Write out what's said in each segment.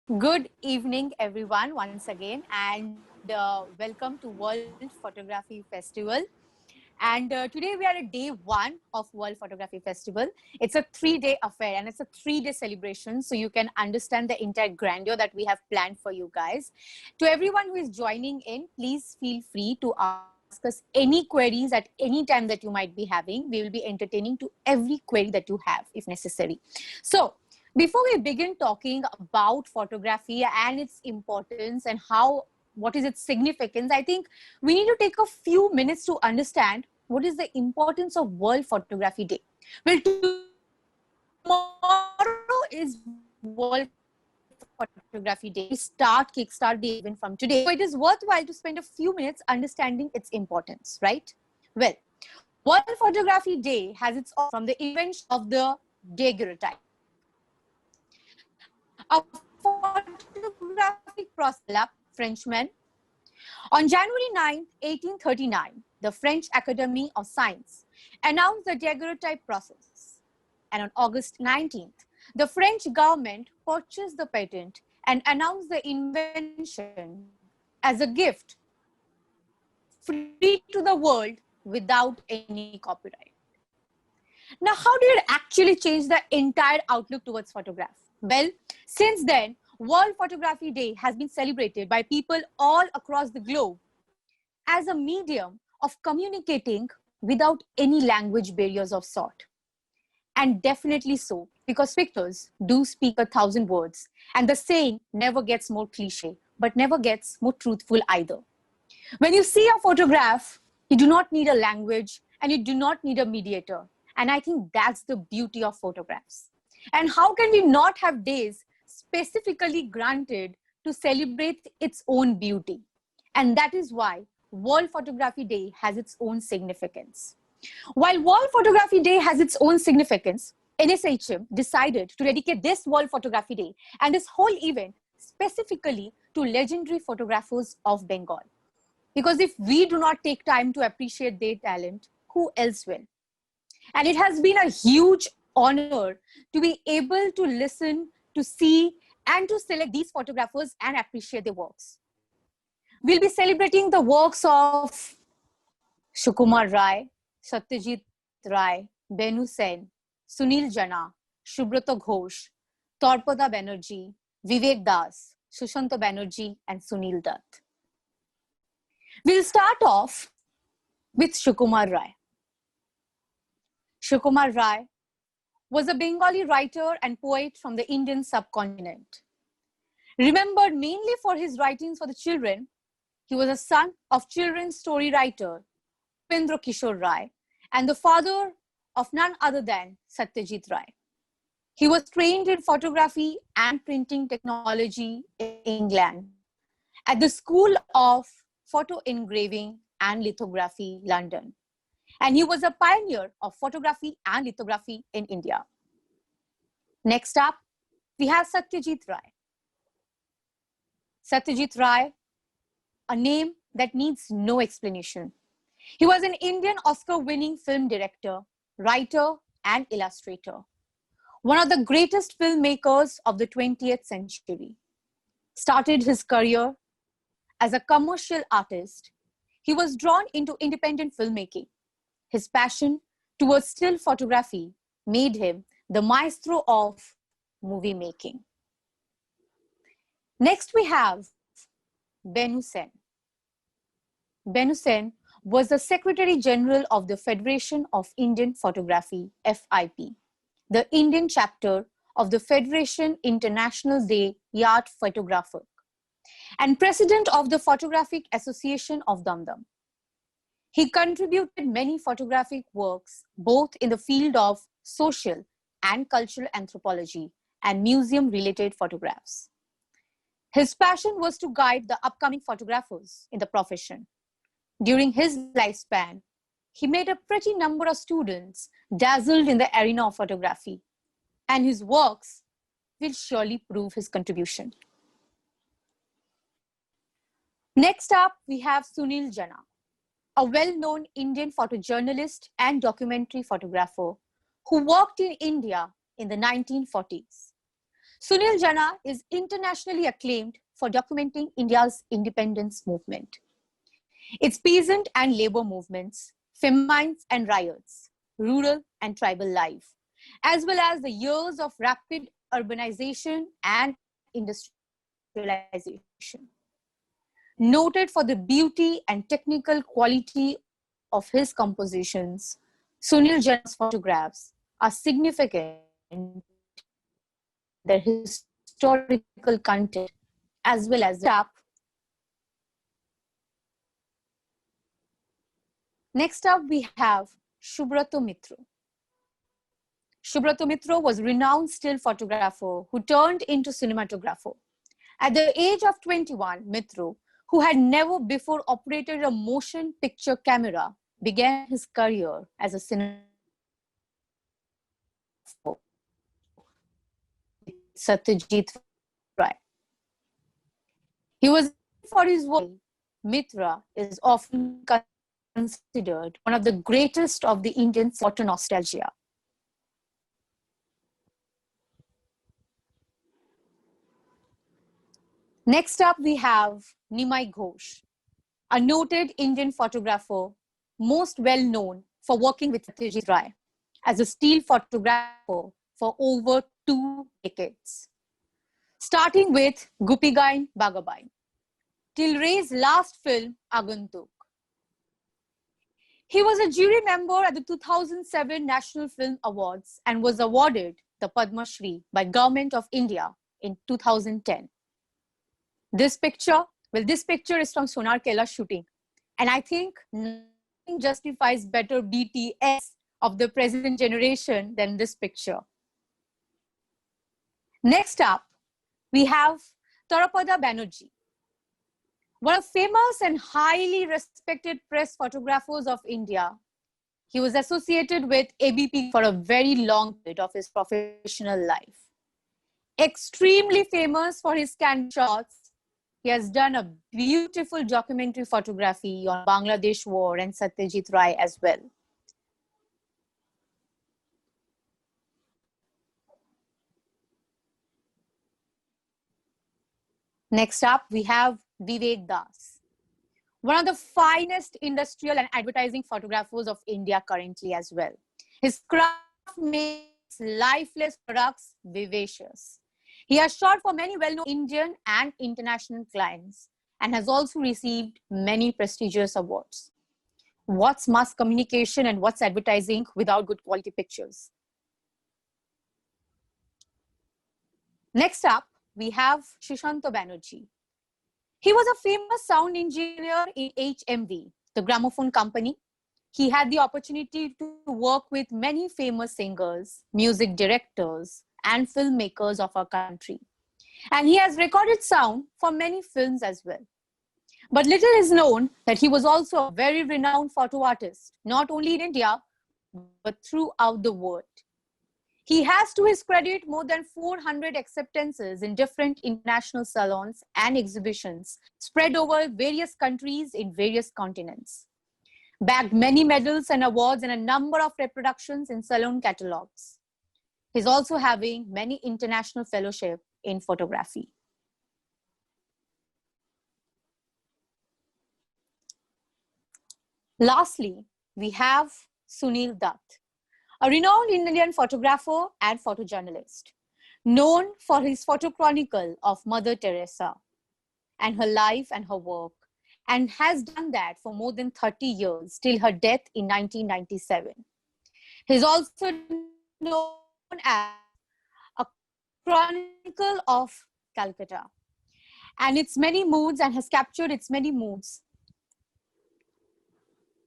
Good evening, everyone, once again, and welcome to World Photography Festival. And today we are at day one of World Photography Festival. It's a 3-day affair and it's a 3-day celebration, so you can understand the entire grandeur that we have planned for you guys. To everyone who is joining in, please feel free to ask us any queries at any time that you might be having. We will be entertaining to every query that you have if necessary. So, before we begin talking about photography and its importance and what is its significance, I think we need to take a few minutes to understand what is the importance of World Photography Day. Well, tomorrow is World Photography Day. Kickstart the event from today. So it is worthwhile to spend a few minutes understanding its importance, right? Well, World Photography Day has its origin from the invention of the daguerreotype, a photographic process developed Frenchman. On January 9, 1839, the French Academy of Science announced the daguerreotype process. And on August 19th, the French government purchased the patent and announced the invention as a gift free to the world without any copyright. Now, how did it actually change the entire outlook towards photograph? Well, since then, World Photography Day has been celebrated by people all across the globe as a medium of communicating without any language barriers of sort. And definitely so, because pictures do speak 1,000 words, and the saying never gets more cliche, but never gets more truthful either. When you see a photograph, you do not need a language and you do not need a mediator. And I think that's the beauty of photographs. And how can we not have days specifically granted to celebrate its own beauty? And that is why World Photography Day has its own significance. While World Photography Day has its own significance, NSHM decided to dedicate this World Photography Day and this whole event specifically to legendary photographers of Bengal. Because if we do not take time to appreciate their talent, who else will? And it has been a huge honor to be able to listen, to see, and to select these photographers and appreciate their works. We'll be celebrating the works of Sukumar Rai, Satyajit Rai, Benu Sen, Sunil Jana, Shubhrata Ghosh, Torpada Banerjee, Vivek Das, Sushanta Banerjee, and Sunil Dutt. We'll start off with Sukumar Rai. Sukumar Rai was a Bengali writer and poet from the Indian subcontinent. Remembered mainly for his writings for the children, he was a son of children's story writer Upendra Kishore Rai and the father of none other than Satyajit Rai. He was trained in photography and printing technology in England at the School of Photo Engraving and Lithography, London. And he was a pioneer of photography and lithography in India. Next up, we have Satyajit Rai. Satyajit Rai, a name that needs no explanation. He was an Indian Oscar-winning film director, writer, and illustrator. One of the greatest filmmakers of the 20th century. Started his career as a commercial artist. He was drawn into independent filmmaking. His passion towards still photography made him the maestro of movie making. Next, we have Benu Sen. Benu Sen was the Secretary General of the Federation of Indian Photography, FIP, the Indian chapter of the Federation International des Arts Photographiques, and President of the Photographic Association of Dum. He contributed many photographic works, both in the field of social and cultural anthropology and museum-related photographs. His passion was to guide the upcoming photographers in the profession. During his lifespan, he made a pretty number of students dazzled in the arena of photography, and his works will surely prove his contribution. Next up, we have Sunil Jana, a well-known Indian photojournalist and documentary photographer who worked in India in the 1940s. Sunil Jana is internationally acclaimed for documenting India's independence movement, its peasant and labor movements, famines and riots, rural and tribal life, as well as the years of rapid urbanization and industrialization. Noted for the beauty and technical quality of his compositions, Sunil Jana's photographs are significant in their historical content as well as the up. Next up, we have Subrato Mitra. Subrato Mitra was a renowned still photographer who turned into cinematographer. At the age of 21, Mitra, who had never before operated a motion picture camera, began his career as a cinematographer with Satyajit Ray. He was for his work. Mitra is often considered one of the greatest of the Indian photo nostalgia. Next up, we have Nimai Ghosh, a noted Indian photographer, most well known for working with Chatterjee as a still photographer for over 2 decades. Starting with Gupigain Bagabain, till Ray's last film, Agantuk. He was a jury member at the 2007 National Film Awards and was awarded the Padma Shri by Government of India in 2010. This picture is from Sonar Kela shooting. And I think nothing justifies better BTS of the present generation than this picture. Next up, we have Tarapada Banerjee, one of famous and highly respected press photographers of India. He was associated with ABP for a very long period of his professional life. Extremely famous for his candid shots, he has done a beautiful documentary photography on Bangladesh war and Satyajit Ray as well. Next up, we have Vivek Das, one of the finest industrial and advertising photographers of India currently as well. His craft makes lifeless products vivacious. He has shot for many well-known Indian and international clients and has also received many prestigious awards. What's mass communication and what's advertising without good quality pictures? Next up, we have Shushanto Banerjee. He was a famous sound engineer in HMV, the gramophone company. He had the opportunity to work with many famous singers, music directors, and filmmakers of our country. And he has recorded sound for many films as well. But little is known that he was also a very renowned photo artist, not only in India, but throughout the world. He has to his credit more than 400 acceptances in different international salons and exhibitions spread over various countries in various continents. Bagged many medals and awards and a number of reproductions in salon catalogs. He's also having many international fellowships in photography. Lastly, we have Sunil Dutt, a renowned Indian photographer and photojournalist, known for his photo chronicle of Mother Teresa and her life and her work, and has done that for more than 30 years, till her death in 1997. He's also known as a chronicle of Calcutta, and its many moods, and has captured its many moods.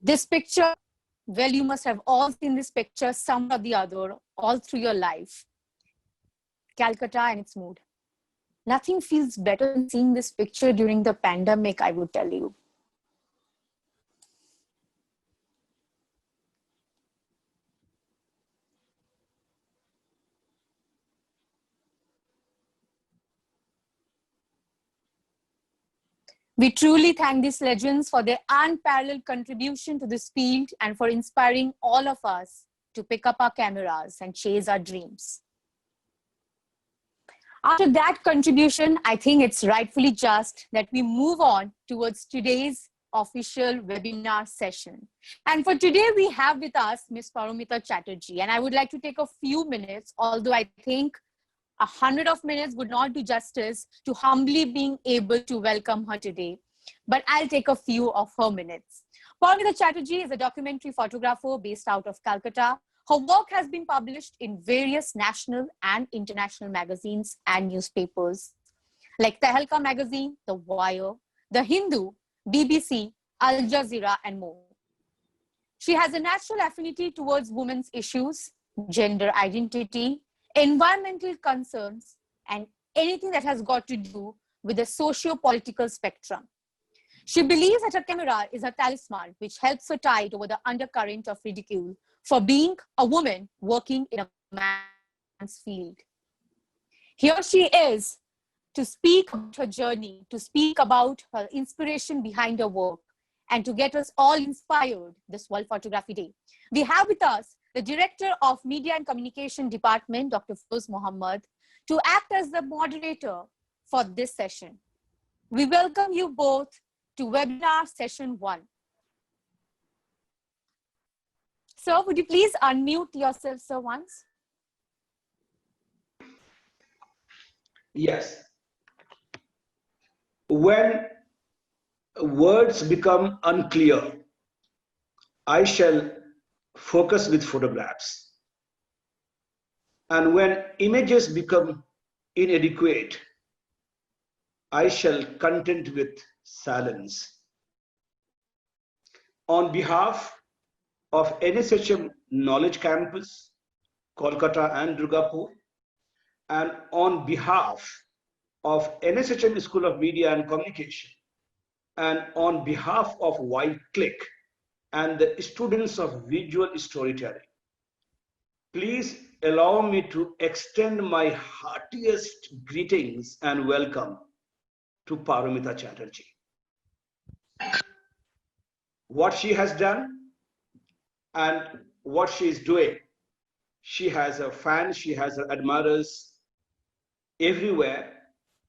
This picture, well, you must have all seen this picture, some or the other, all through your life. Calcutta and its mood. Nothing feels better than seeing this picture during the pandemic, I would tell you. We truly thank these legends for their unparalleled contribution to this field and for inspiring all of us to pick up our cameras and chase our dreams. After that contribution, I think it's rightfully just that we move on towards today's official webinar session. And for today, we have with us Ms. Paromita Chatterjee. And I would like to take a few minutes, although I think 100 minutes would not do justice to humbly being able to welcome her today. But I'll take a few of her minutes. Paromita Chatterjee is a documentary photographer based out of Calcutta. Her work has been published in various national and international magazines and newspapers like Tehelka Magazine, The Wire, The Hindu, BBC, Al Jazeera, and more. She has a natural affinity towards women's issues, gender identity, environmental concerns, and anything that has got to do with the socio-political spectrum. She believes that her camera is a talisman which helps her tide over the undercurrent of ridicule for being a woman working in a man's field. Here she is to speak about her journey, to speak about her inspiration behind her work, and to get us all inspired this World Photography Day. We have with us the Director of Media and Communication Department, Dr. Firoz Mohammed, to act as the moderator for this session. We welcome you both to webinar session 1. Sir, would you please unmute yourself, sir, once? Yes. When words become unclear, I shall focus with photographs. And when images become inadequate, I shall content with silence. On behalf of NSHM Knowledge Campus, Kolkata and Durgapur, and on behalf of NSHM School of Media and Communication, and on behalf of White Click and the students of visual storytelling, please allow me to extend my heartiest greetings and welcome to Paromita Chatterjee. What she has done and what she is doing, she has her fans, she has her admirers everywhere,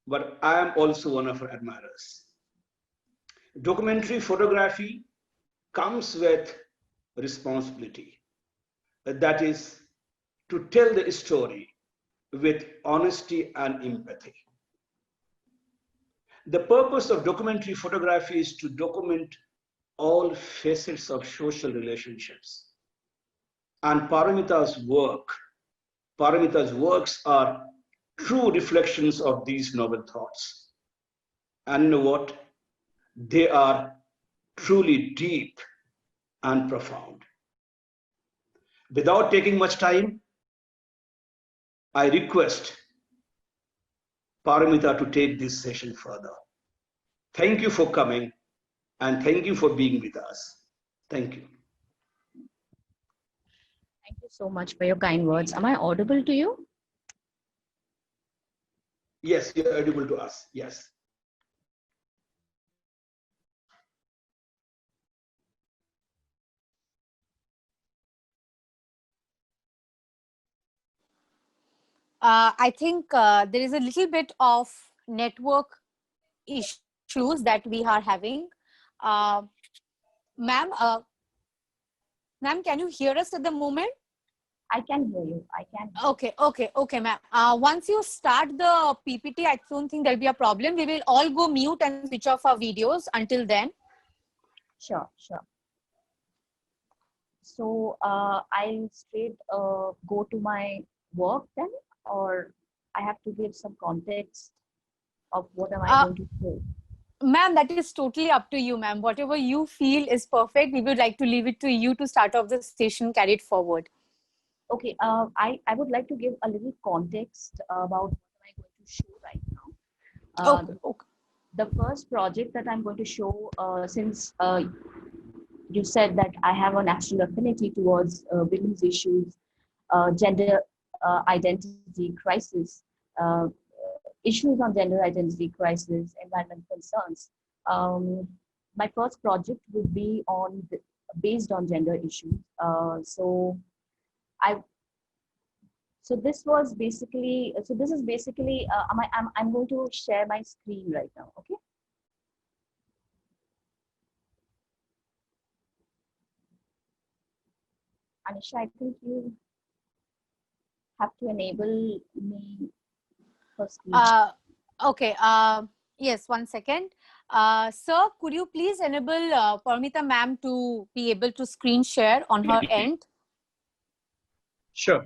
but I am also one of her admirers. Documentary photography comes with responsibility. That is to tell the story with honesty and empathy. The purpose of documentary photography is to document all facets of social relationships. And Paromita's works are true reflections of these noble thoughts. And you know what? They are truly deep and profound. Without taking much time, I request Paromita to take this session further. Thank you for coming and thank you for being with us. Thank you. Thank you so much for your kind words. Am I audible to you? Yes, you're audible to us. Yes. I think there is a little bit of network issues that we are having. Ma'am, can you hear us at the moment? I can hear you. I can. Okay, ma'am. Once you start the PPT, I don't think there'll be a problem. We will all go mute and switch off our videos until then. Sure. So I'll straight go to my work then, or I have to give some context of what am I going to say? Ma'am, that is totally up to you, ma'am. Whatever you feel is perfect. We would like to leave it to you to start off the session, carry it forward. Okay, I would like to give a little context about what am I going to show right now. Okay. The first project that I'm going to show, since you said that I have a natural affinity towards women's issues, gender identity crisis, issues on gender identity crisis, environmental concerns. My first project would be based on gender issues. So So this was basically, so this is basically, I'm going to share my screen right now, okay? Anisha, I think you have to enable me for screen. Okay. Yes, 1 second. Sir, could you please enable Paromita ma'am to be able to screen share on her end? Sure.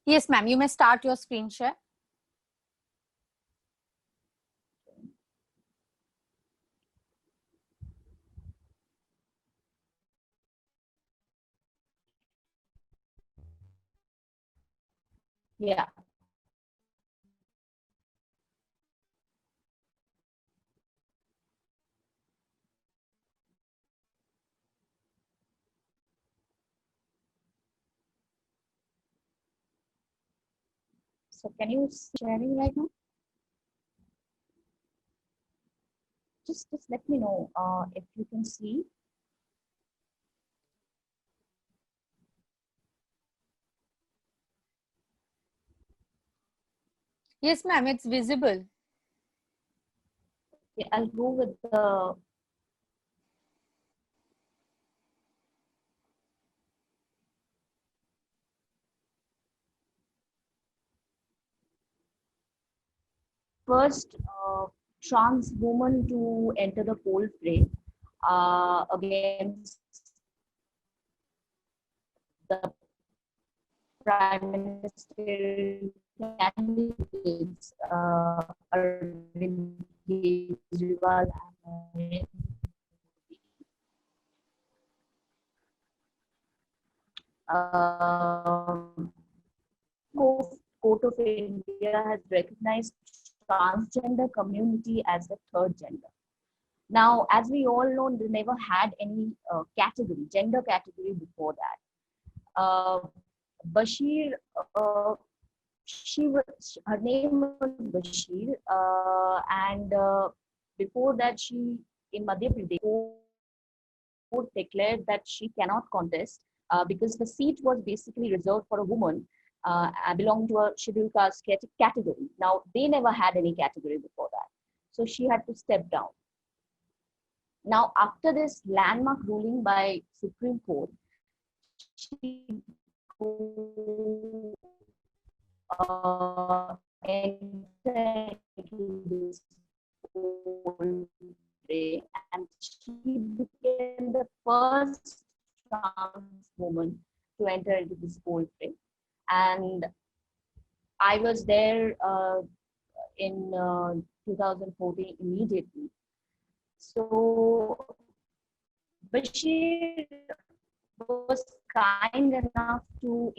Yes, ma'am. You may start your screen share. Yeah. So can you see sharing right now? Just let me know if you can see. Yes, ma'am. It's visible. Okay, I'll go with the first trans woman to enter the poll fray against the prime minister candidates Arvind Kejriwal and um, Court of India has recognized transgender community as a third gender. Now, as we all know, they never had any category, gender category before that. Bashir, her name was Bashir, and before that, she in Madhya Pradesh court declared that she cannot contest because the seat was basically reserved for a woman belonging to a scheduled caste category. Now, they never had any category before that. So she had to step down. Now, after this landmark ruling by Supreme Court, she entered into this whole fray, and she became the first trans woman to enter into this whole fray. And I was there in 2014 immediately. So Bashir was kind enough to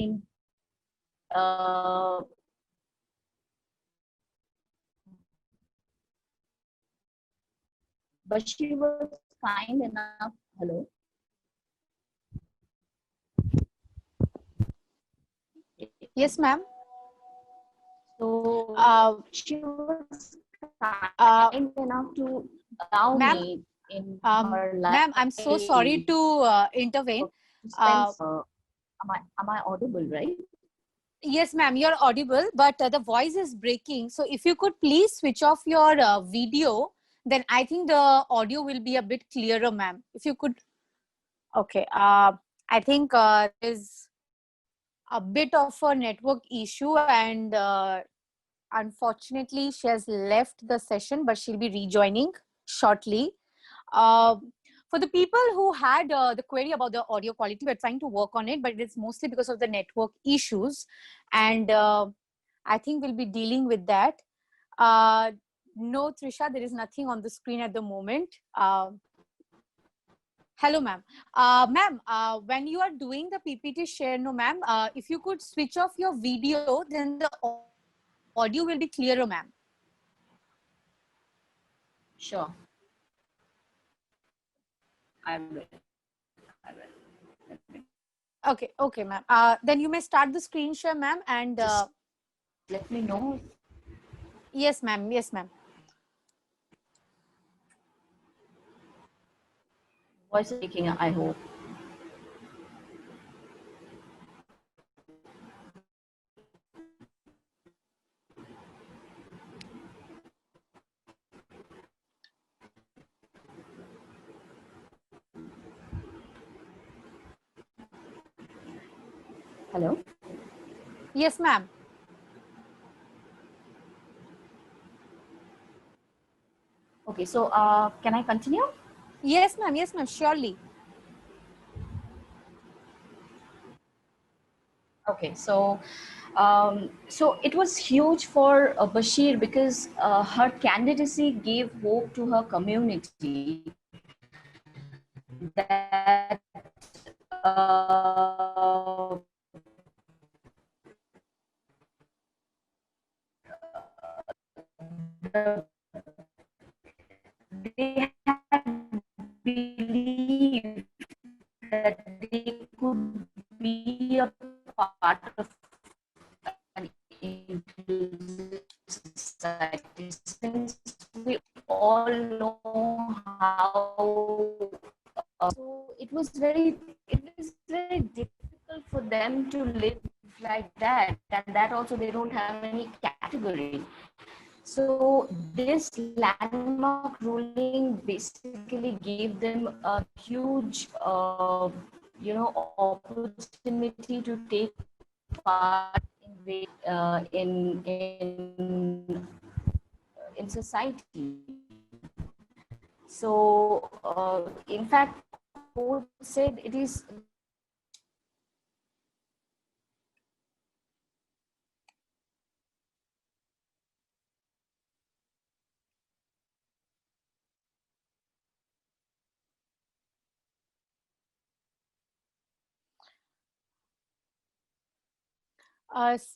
Bashir was kind enough. Hello. Yes, ma'am. So she was kind enough to allow me in her life. Ma'am, I'm so sorry to intervene. Am I audible, right? Yes, ma'am, you're audible, but the voice is breaking. So if you could please switch off your video, then I think the audio will be a bit clearer, ma'am. If you could. Okay. I think there's a bit of a network issue, and unfortunately, she has left the session, but she'll be rejoining shortly. Uh, for the people who had the query about the audio quality, we're trying to work on it, but it's mostly because of the network issues. And I think we'll be dealing with that. No, Trisha, there is nothing on the screen at the moment. Hello, ma'am. Ma'am, when you are doing the PPT share, no, ma'am, if you could switch off your video, then the audio will be clearer, ma'am. Sure. I will. Okay, okay, ma'am. Then you may start the screen share, ma'am, and let me know. Yes, ma'am. Yes, ma'am. voice is breaking, I hope. Hello? Yes, ma'am. Okay, so can I continue? Yes, ma'am. Yes, ma'am. Surely. Okay, so it was huge for Bashir because her candidacy gave hope to her community that they had believed that they could be a part of an inclusive society, since we all know how so it was very difficult for them to live like that, and that also they don't have any category. So this landmark ruling basically gave them a huge opportunity to take part in society. So in fact, court said it is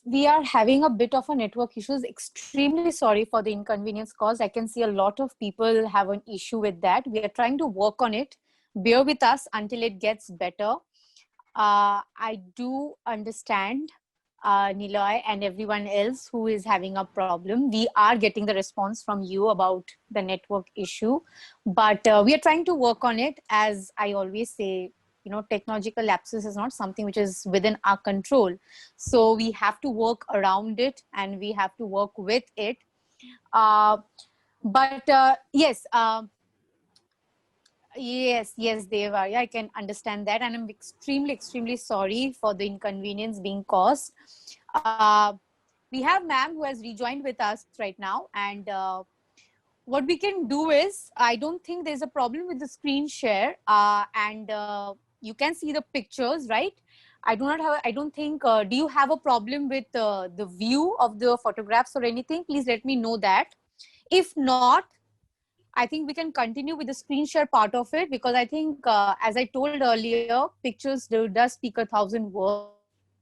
We are having a bit of a network issues. Extremely sorry for the inconvenience caused. I can see a lot of people have an issue with that. We are trying to work on it. Bear with us until it gets better. I do understand Niloy and everyone else who is having a problem. We are getting the response from you about the network issue, but we are trying to work on it. As I always say, technological lapses is not something which is within our control. So we have to work around it and we have to work with it. But yes, yes, Deva. Yeah, I can understand that. And I'm extremely, extremely sorry for the inconvenience being caused. We have ma'am who has rejoined with us right now. And what we can do is, I don't think there's a problem with the screen share. And you can see the pictures, right? I don't think, do you have a problem with the view of the photographs or anything? Please let me know that. If not, I think we can continue with the screen share part of it, because I think, as I told earlier, pictures does speak 1,000 words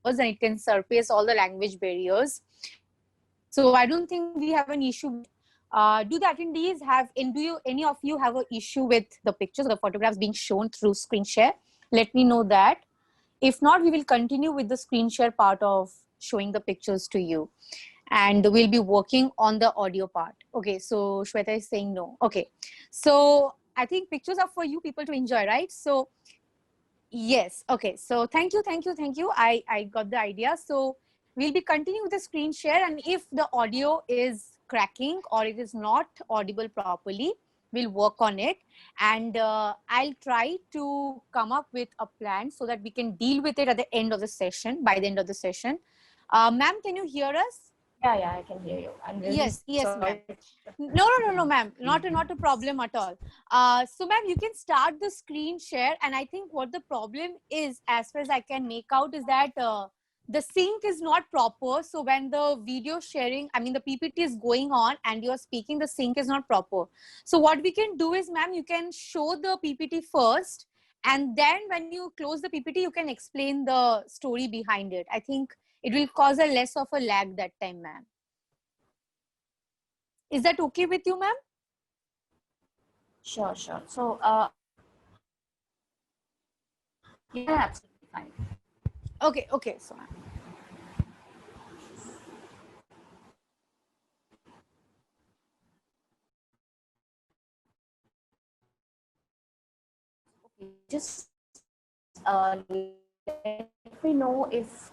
and it can surface all the language barriers. So I don't think we have an issue with it. Do the attendees have, and do you, any of you have an issue with the pictures or the photographs being shown through screen share? Let me know that. If not, we will continue with the screen share part of showing the pictures to you. And we'll be working on the audio part. Okay, so Shweta is saying no. Okay, so I think pictures are for you people to enjoy, right? So yes, okay. So thank you. I got the idea. So we'll be continuing with the screen share, and if the audio is cracking or it is not audible properly, we'll work on it. And I'll try to come up with a plan so that we can deal with it at the end of the session, by the end of the session. Ma'am, can you hear us? yeah, I can hear you. I'm really Yes, ma'am. sorry. No, ma'am. Not a problem at all. So, ma'am, you can start the screen share, and I think what the problem is, as far as I can make out, is that the sync is not proper. So when the video sharing, I mean, the PPT is going on and you're speaking, the sync is not proper. So what we can do is, ma'am, you can show the PPT first, and then when you close the PPT, you can explain the story behind it. I think it will cause a less of a lag that time, ma'am. Is that okay with you, ma'am? Sure. So yeah, absolutely fine. Okay. So, ma'am. just let me know if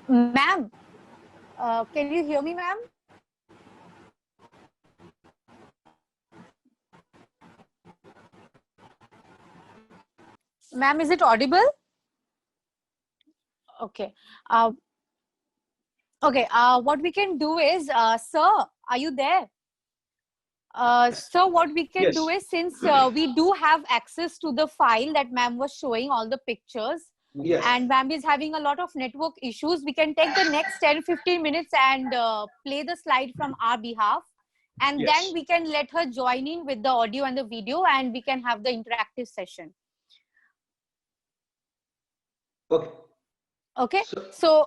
Ma'am, can you hear me, ma'am? Ma'am, is it audible? Okay. Uh, okay. What we can do is, sir, are you there? So what we can do Yes. is, since we do have access to the file that ma'am was showing, all the pictures, Yes. and ma'am is having a lot of network issues, we can take the next 10-15 minutes and play the slide from our behalf, and Yes. then we can let her join in with the audio and the video, and we can have the interactive session. Okay. Okay. So, So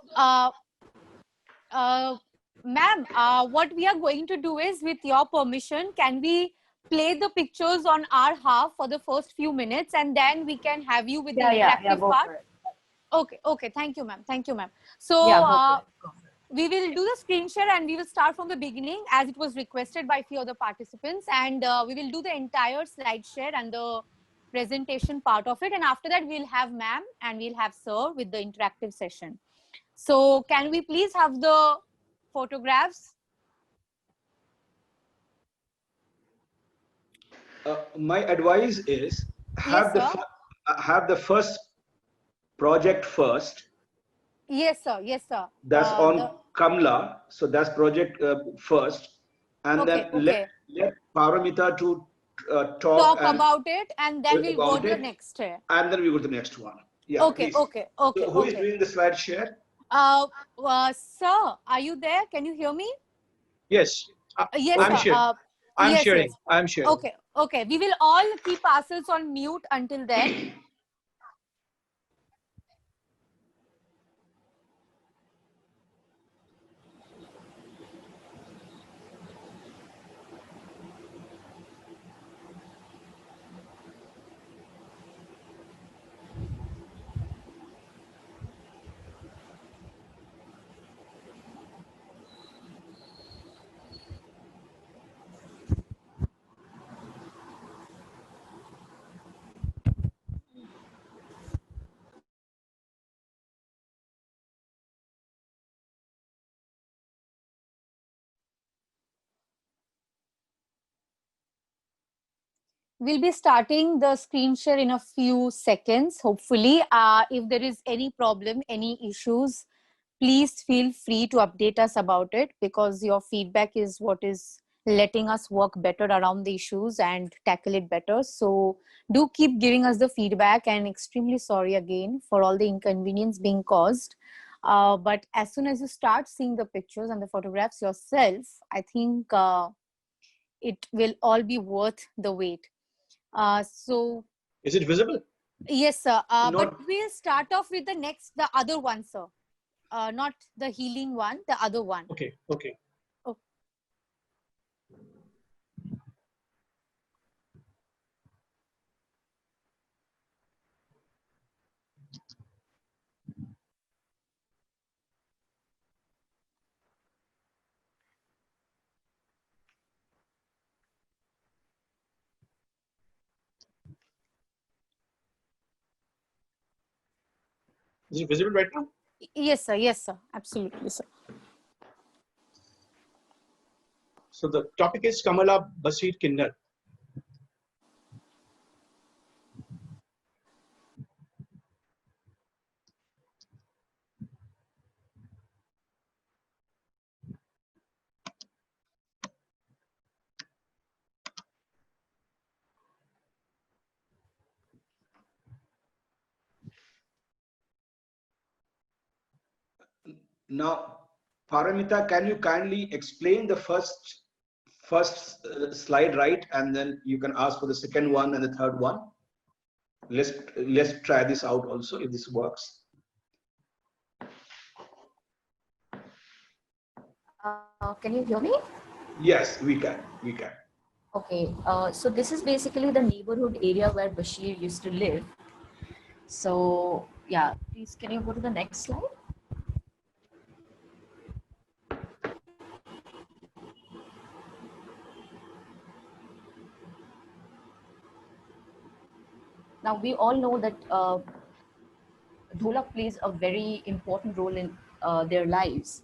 ma'am, what we are going to do is, with your permission, can we play the pictures on our half for the first few minutes, and then we can have you with the yeah, interactive go part? for it. Okay. Thank you, ma'am. Thank you, ma'am. So Yeah, go for it. Go for it. we will do the screen share, and we will start from the beginning as it was requested by few other participants, and we will do the entire slide share and the presentation part of it, and after that we'll have ma'am and we'll have sir with the interactive session. So can we please have the photographs? my advice is Yes, sir. have the first project first. Yes, sir. Yes, sir. That's The on Kamla. So that's project first, and then okay. let Paromita to talk Talk and about it, and then we'll go about to the it, next here. and then we go to the next one. Yeah, Okay, please. okay, okay, So who is okay. doing the slide share? Sir, are you there? Can you hear me? Yes. Yes, I'm sir. sharing. I'm Yes, sharing. yes. I'm sharing. Okay, okay. We will all keep ourselves on mute until then. We'll be starting the screen share in a few seconds, hopefully. If there is any problem, any issues, please feel free to update us about it, because your feedback is what is letting us work better around the issues and tackle it better. So do keep giving us the feedback, and extremely sorry again for all the inconvenience being caused. But as soon as you start seeing the pictures and the photographs yourself, I think it will all be worth the wait. So Is it visible? yes, sir. But Not we'll start off with the other one, sir. Not the healing one, the other one. Okay. Okay. Oh, Is it visible right now? yes, sir. Yes, sir. Absolutely, sir. So the topic is Kamala Basir Kinnar. Now, Paramita, can you kindly explain the first slide, right, and then you can ask for the second one and the third one. Let's try this out also if this works. Can you hear me? Yes, we can. We can. Okay, so this is basically the neighborhood area where Bashir used to live. So yeah, please can you go to the next slide? Now we all know that dholak plays a very important role in their lives.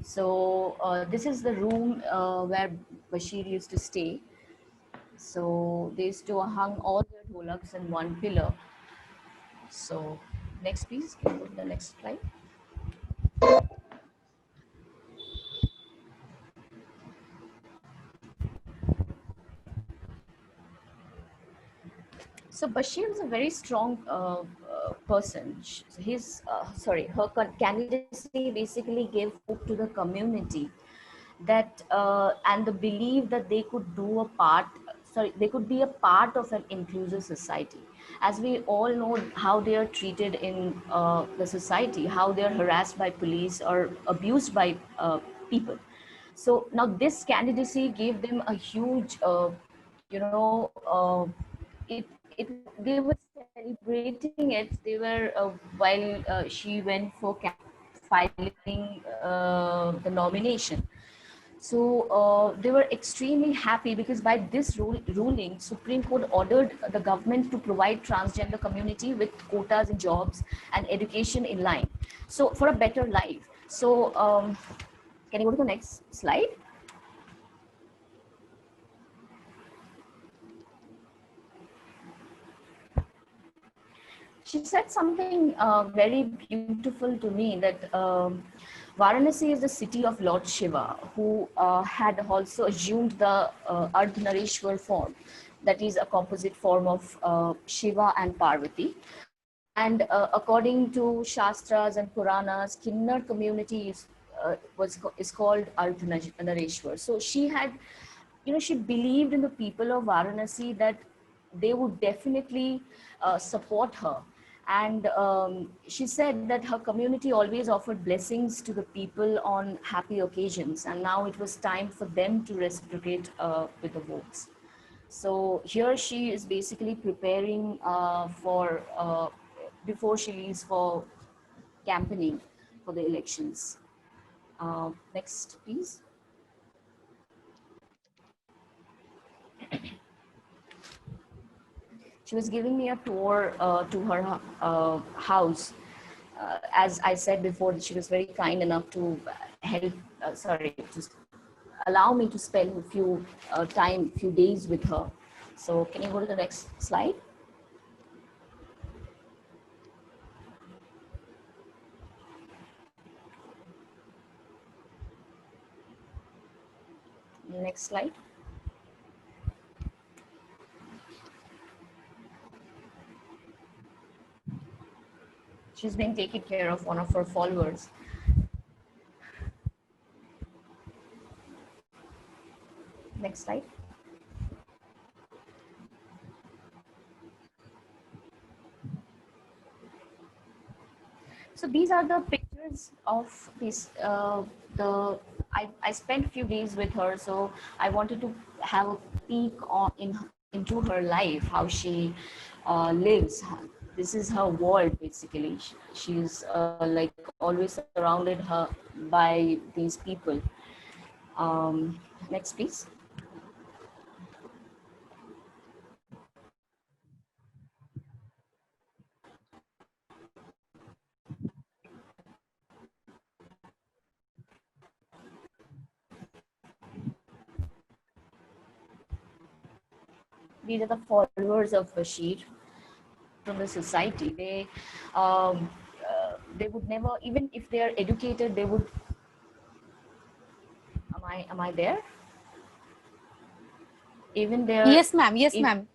So this is the room where Bashir used to stay. So they used to hang all their dholaks in one pillar. So next please, can you go to the next slide? So Bashir was a very strong person. Her candidacy basically gave hope to the community that and the belief that they could do a part. They could be a part of an inclusive society. As we all know, how they are treated in the society, how they are harassed by police or abused by people. So now this candidacy gave them a huge, you know, it they were celebrating it. They were while she went for filing the nomination. So they were extremely happy because by this ruling, Supreme Court ordered the government to provide transgender community with quotas in jobs and education in line. So for a better life. So can you go to the next slide? She said something very beautiful to me that Varanasi is the city of Lord Shiva, who had also assumed the Ardhanarishwar form, that is a composite form of Shiva and Parvati. And according to Shastras and Puranas, Kinnar community is called Ardhanarishwar. So she had, she believed in the people of Varanasi that they would definitely support her. And she said that her community always offered blessings to the people on happy occasions. And now it was time for them to reciprocate with the votes. So here she is basically preparing before she leaves for campaigning for the elections. Next, please. She was giving me a tour to her house. As I said before, she was very kind enough to to allow me to spend a few days with her. So can you go to the next slide? Next slide. She's being taken care of one of her followers. Next slide. So these are the pictures of this. I spent a few days with her, so I wanted to have a peek into her life, how she lives. This is her world basically. She's like always surrounded by these people. Next, please. These are the followers of Bashir from the society. They would never, even if they are educated, they would. Am I there? Even they are. Yes, ma'am. Yes, ma'am.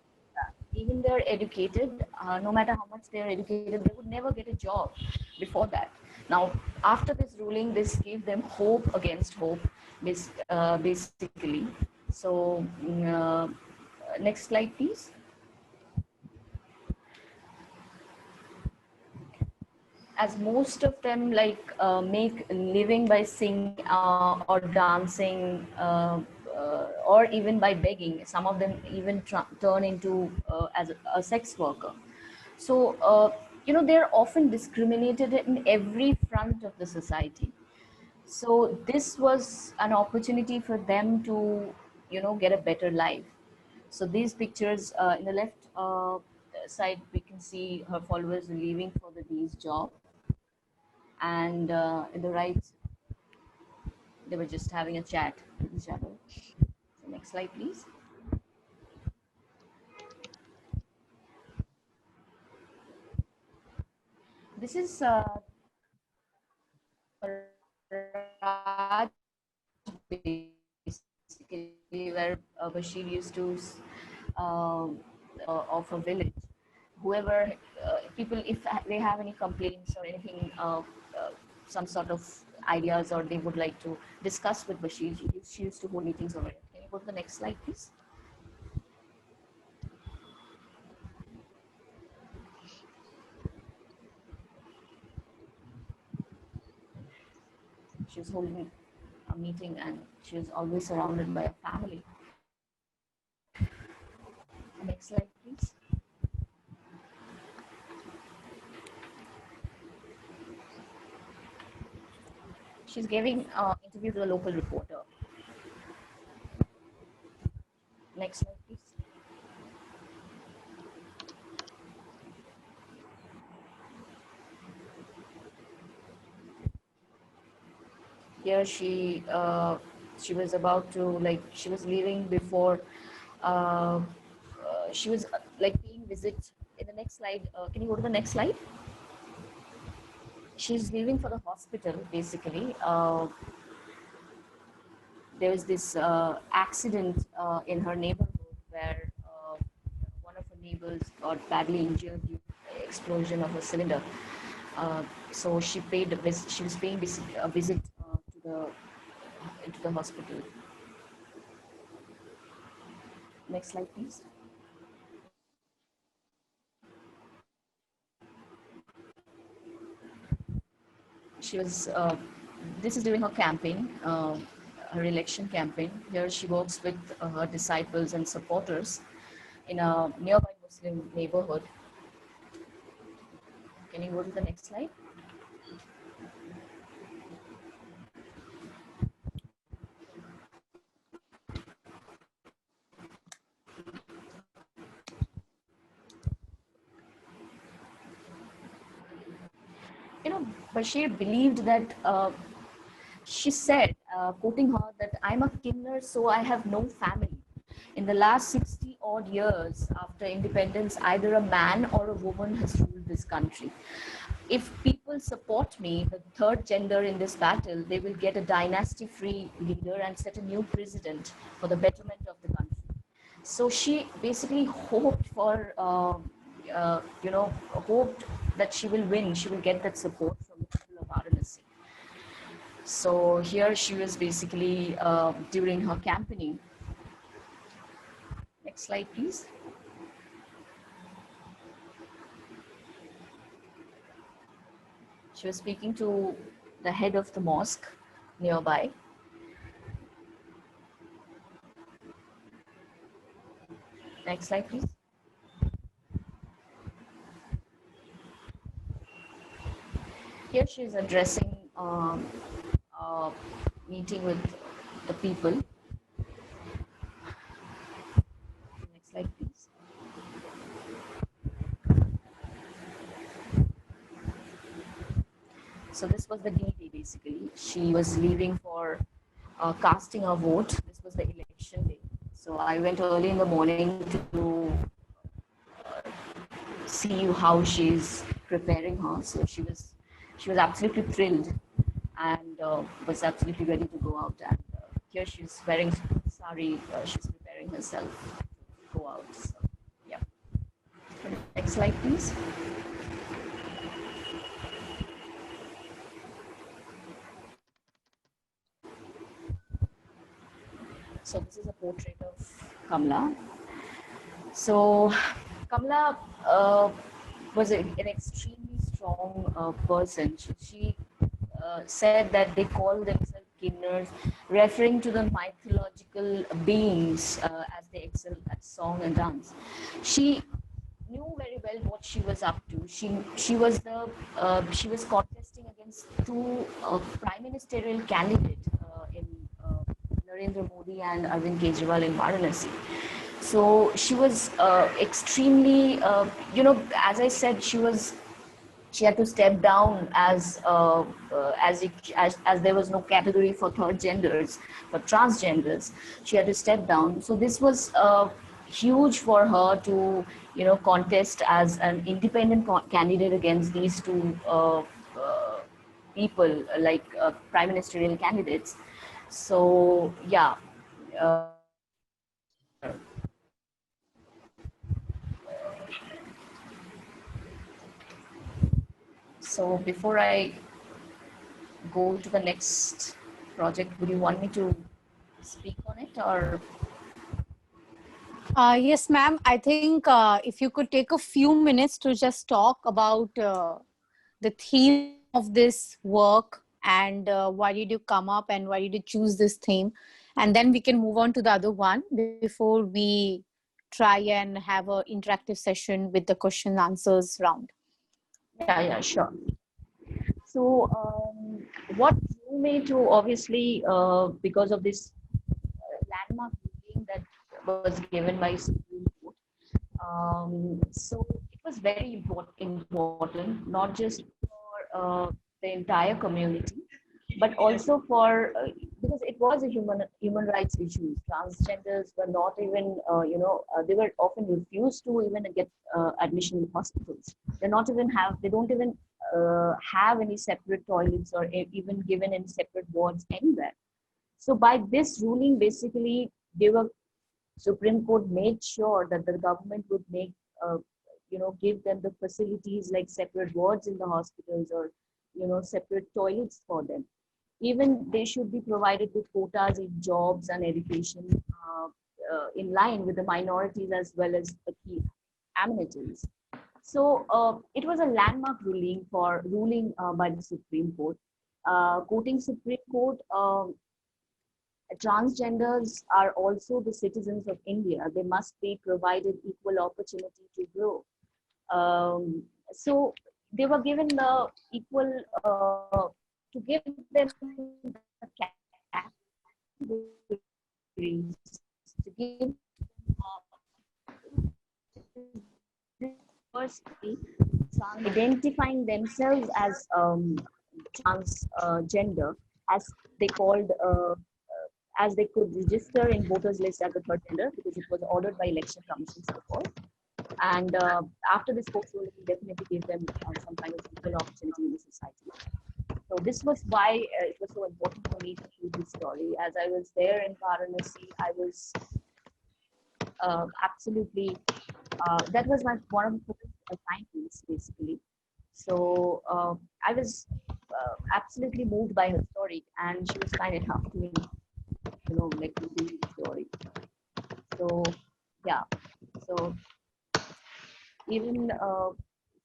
Even they're educated, no matter how much they're educated, they would never get a job before that. Now, After this ruling, this gave them hope against hope, basically. So, next slide, please. As most of them make living by singing or dancing, or even by begging. Some of them even turn into as a sex worker. So they're often discriminated in every front of the society. So this was an opportunity for them to get a better life. So these pictures, in the left side, we can see her followers leaving for the day's job, and in the right, they were just having a chat with each other. So next slide, please. This is Raj, basically, where Bashir used to of a village. Whoever people, if they have any complaints or anything, some sort of ideas, or they would like to discuss with Bashir, she used to hold meetings over it. Can you go to the next slide, please? She was holding a meeting, and she was always surrounded by a family. Next slide, please. She's giving interview to a local reporter. Next slide, please. Here she was about to, she was leaving before she was paying visit. In the next slide, can you go to the next slide? She's leaving for the hospital, basically. There was this accident in her neighborhood where one of her neighbors got badly injured due to the explosion of a cylinder. So she was paying a visit to the hospital. Next slide, please. She was. This is during her campaign, her election campaign. Here she works with her disciples and supporters in a nearby Muslim neighborhood. Can you go to the next slide? Bashir believed that, she said, quoting her, that I'm a killer, so I have no family. In the last 60 odd years after independence, either a man or a woman has ruled this country. If people support me, the third gender in this battle, they will get a dynasty-free leader and set a new president for the betterment of the country. So she basically hoped for, hoped that she will win. She will get that support from the people of Varanasi. So here she was basically during her campaigning. Next slide, please. She was speaking to the head of the mosque nearby. Next slide, please. Here she is addressing a meeting with the people. Next slide, please. So this was the D-Day, basically. She was leaving for casting her vote. This was the election day. So I went early in the morning to see how she's preparing her. So she was absolutely thrilled and was absolutely ready to go out. And here she's wearing sari. She's preparing herself to go out. So, yeah. Next slide, please. So this is a portrait of Kamala. So Kamala was an extremely strong person. She said that they call themselves kinners, referring to the mythological beings as they excel at song and dance. She knew very well what she was up to. She was contesting against two prime ministerial candidates in Narendra Modi and Arvind Kejriwal in Varanasi. So she was extremely, as I said, she had to step down as there was no category for third genders, for transgenders. She had to step down. So this was huge for her to contest as an independent candidate against these two people, like prime ministerial candidates. So yeah. So before I go to the next project, would you want me to speak on it, or? Yes, ma'am. I think if you could take a few minutes to just talk about the theme of this work and why did you come up and why did you choose this theme, and then we can move on to the other one before we try and have an interactive session with the question answers round. Yeah, sure. So, what drew me to, obviously, because of this landmark ruling that was given by Supreme Court. So it was very important, not just for the entire community, but also for because it was a human rights issue. Transgenders were not even they were often refused to even get admission in hospitals. They don't even have any separate toilets or even given in separate wards anywhere. So by this ruling, basically, Supreme Court made sure that the government would give them the facilities like separate wards in the hospitals, or separate toilets for them. Even they should be provided with quotas in jobs and education in line with the minorities as well as the key amenities. So it was a landmark ruling by the Supreme Court. Quoting Supreme Court, transgenders are also the citizens of India. They must be provided equal opportunity to grow. So they were given the equal to give them the categories, to give diversity, identifying themselves as transgender, as they called. As they could register in voters list as a third gender, because it was ordered by election commissions before. And after this court ruling, definitely gave them some kind of equal opportunity in the society. So this was why it was so important for me to choose this story. As I was there in Varanasi, I was absolutely, that was one of the first assignments, basically. So I was absolutely moved by her story, and she was kind enough to let me do the story. So yeah, so even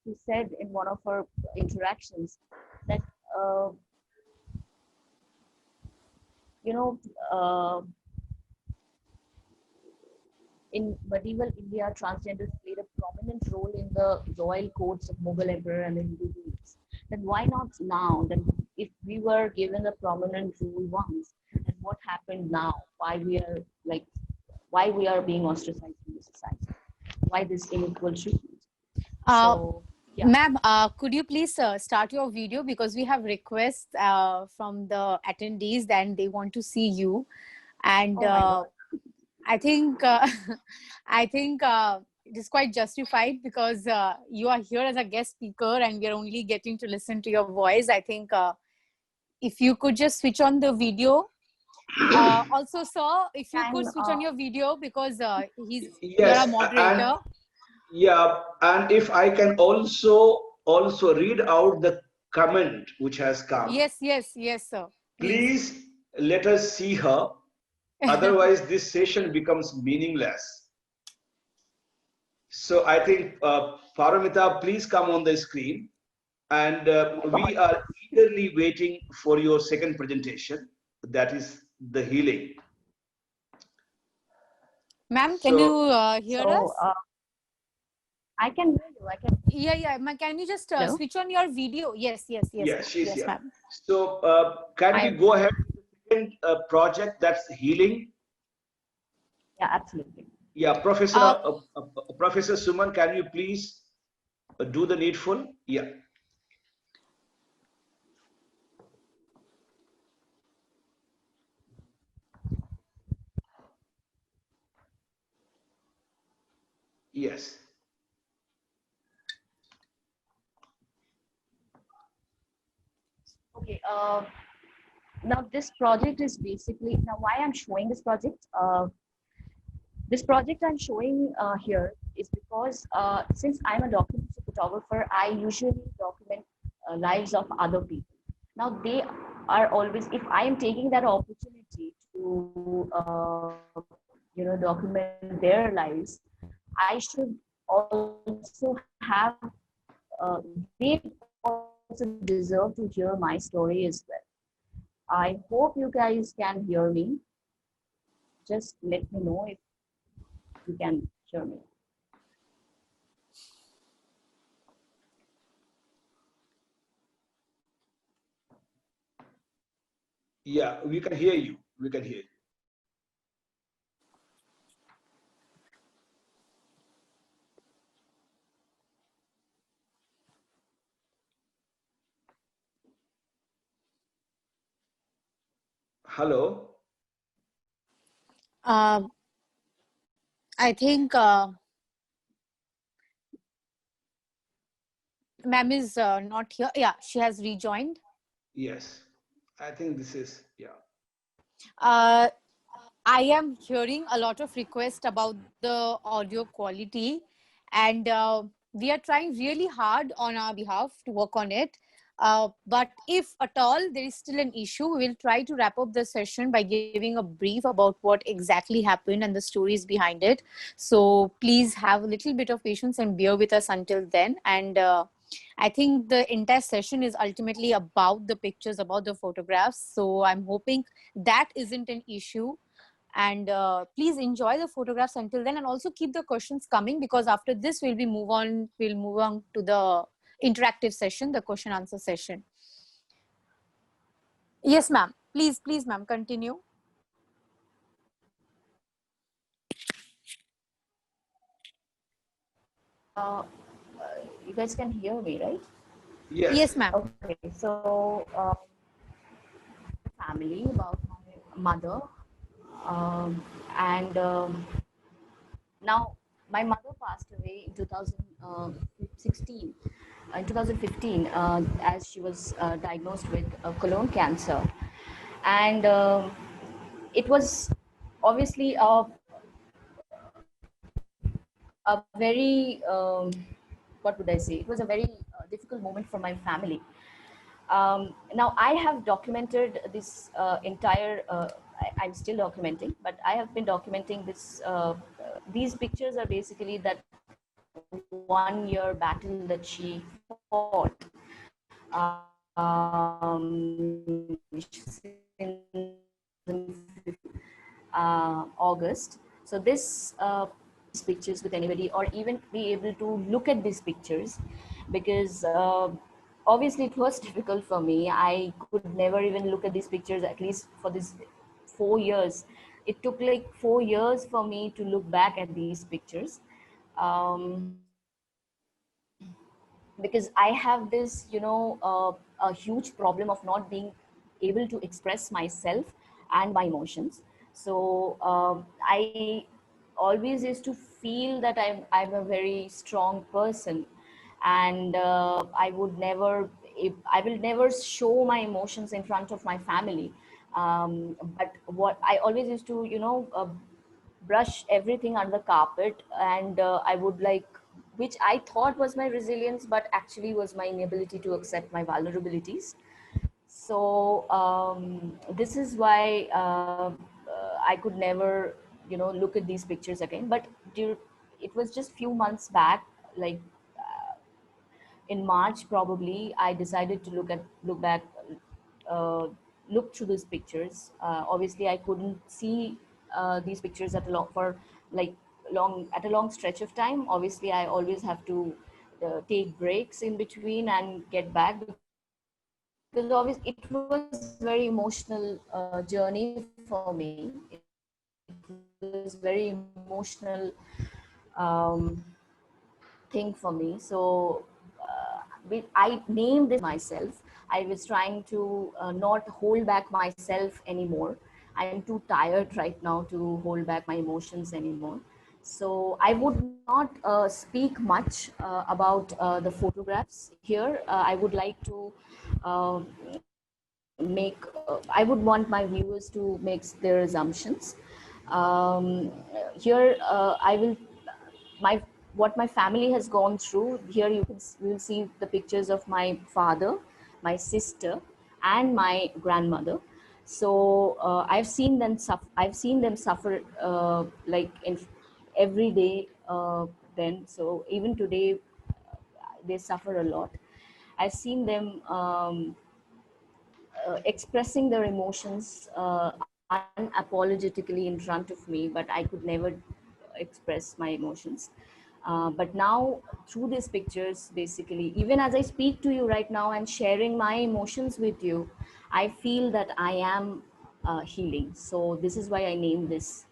she said in one of her interactions that uh, in medieval India, transgenders played a prominent role in the royal courts of Mughal emperor and the Hindu rulers. Then why not now? Then if we were given a prominent role once, and what happened now? Why we are being ostracized in the society? Why this unequal treatment? So yeah. Ma'am, could you please start your video, because we have requests from the attendees and they want to see you, and I think it is quite justified, because you are here as a guest speaker and we are only getting to listen to your voice. I think if you could just switch on the video. Also, sir, if you could switch on your video, because you're a moderator. And if I can also read out the comment which has come. Yes, sir. Please let us see her. Otherwise, this session becomes meaningless. So I think, Paromita, please come on the screen. And we are eagerly waiting for your second presentation, that is the healing. Ma'am, can you So, hear So us? I can hear you. I can. Yeah. Ma'am, can you just Hello? switch on your video? Yes, yeah, ma'am. she's Yes, here. ma'am. So, can we I go ahead with the second project, that's healing? Yeah, absolutely. Yeah, Uh, Professor Suman, can you please do the needful? Yeah. Yes. Okay. Now this project is basically now why I'm showing this project. This project I'm showing here is because since I'm a documentary photographer, I usually document lives of other people. Now they are always, if I am taking that opportunity to document their lives, I should also have they also deserve to hear my story as well. I hope you guys can hear me. Just let me know if you can hear me. Yeah, we can hear you. We can hear you. Hello. uh, I think ma'am is not here. Yeah, she has rejoined. Yes. I think this is, yeah. Uh, I am hearing a lot of requests about the audio quality, and we are trying really hard on our behalf to work on it. But if at all there is still an issue, we will try to wrap up the session by giving a brief about what exactly happened and the stories behind it. So please have a little bit of patience and bear with us until then. And I think the entire session is ultimately about the pictures, about the photographs. So I'm hoping that isn't an issue, and please enjoy the photographs until then, and also keep the questions coming, because after this we'll move on to the interactive session, the question answer session. Yes ma'am, please ma'am, continue. Uh, you guys can hear me, right? Yes. Yes ma'am. Okay, so family about my mother, um, and now my mother passed away in 2016, in 2015, as she was diagnosed with colon cancer, and it was obviously a very what would I say? It was a very difficult moment for my family. Now I have documented this entire. I'm still documenting, but I have been documenting this. These pictures are basically that 1 year battle that she fought since August. So this pictures with anybody, or even be able to look at these pictures, because obviously it was difficult for me. I could never even look at these pictures, at least for this 4 years. It took like 4 years for me to look back at these pictures. Because I have this, a huge problem of not being able to express myself and my emotions. So I always used to feel that I'm a very strong person, and I will never show my emotions in front of my family. But what I always used to, brush everything under carpet, and I would like, which I thought was my resilience, but actually was my inability to accept my vulnerabilities. So this is why I could never, look at these pictures again. But it was just few months back, like in March probably, I decided to look back, uh, look through these pictures. Obviously, I couldn't see these pictures like at a long stretch of time. Obviously, I always have to take breaks in between and get back, because obviously it was very emotional journey for me. It was very emotional um, thing for me. So I named this pictures myself. I was trying to not hold back myself anymore. I am too tired right now to hold back my emotions anymore. So I would not speak much about the photographs here. I would like to uh, I would want my viewers to make their assumptions. Here, I will my what my family has gone through. Here you will see the pictures of my father, my sister, and my grandmother. So I've seen them suffer like in every day. Then so even today, they suffer a lot. I've seen them expressing their emotions unapologetically in front of me, but I could never express my emotions. But now, through these pictures, basically, even as I speak to you right now and sharing my emotions with you, I feel that I am healing. So this is why I named this